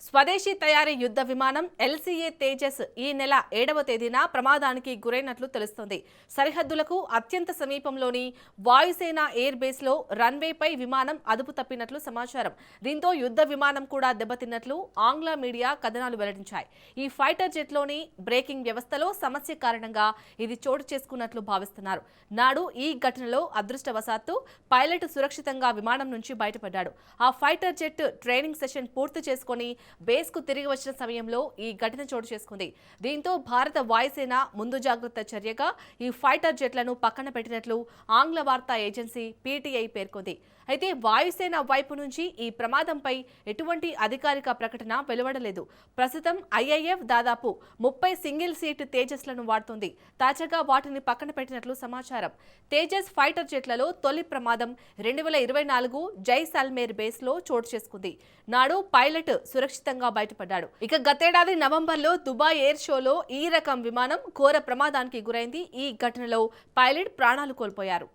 స్వదేశీ తయారీ యుద్ధ విమానం ఎల్సీఏ తేజస్ ఈ నెల 7వ తేదీన ప్రమాదానికి గురైనట్లు తెలుస్తోంది. సరిహద్దులకు అత్యంత సమీపంలోని వాయుసేన ఎయిర్ బేస్ లో రన్వేపై విమానం అదుపు తప్పినట్లు సమాచారం. దీంతో యుద్ధ విమానం కూడా దెబ్బతిన్నట్లు ఆంగ్ల మీడియా కథనాలు వెల్లడించాయి. ఈ ఫైటర్ జెట్లోని బ్రేకింగ్ వ్యవస్థలో సమస్య కారణంగా ఇది చోటు చేసుకున్నట్లు భావిస్తున్నారు. నాడు ఈ ఘటనలో అదృష్టవశాత్తు పైలట్ సురక్షితంగా విమానం నుంచి బయటపడ్డాడు. ఆ ఫైటర్ జెట్ ట్రైనింగ్ సెషన్ పూర్తి చేసుకుని బేస్ కు తిరిగి వచ్చిన సమయంలో ఈ ఘటన చోటు చేసుకుంది. దీంతో భారత వాయుసేన ముందు జాగ్రత్త చర్యగా ఈ ఫైటర్ జెట్లను పక్కన పెట్టినట్లు ఆంగ్ల వార్తా ఏజెన్సీ పీటీఐ పేర్కొంది. అయితే వాయుసేన వైపు నుంచి ఈ ప్రమాదంపై ఎటువంటి అధికారిక ప్రకటన వెలువడలేదు. ప్రస్తుతం ఐఐఎఫ్ దాదాపు 30 సింగిల్ సీట్ తేజస్లను వాడుతోంది. తాజాగా వాటిని పక్కన పెట్టినట్లు సమాచారం. తేజస్ ఫైటర్ జెట్లలో తొలి ప్రమాదం 2024 జైసాల్మేర్ బేస్ లో చోటు చేసుకుంది. నాడు పైలట్ సురక్షితంగా బయటపడ్డాడు. ఇక గతేడాది నవంబర్లో దుబాయ్ ఎయిర్ షోలో ఈ రకం విమానం ఘోర ప్రమాదానికి గురైంది. ఈ ఘటనలో పైలట్ ప్రాణాలు కోల్పోయారు.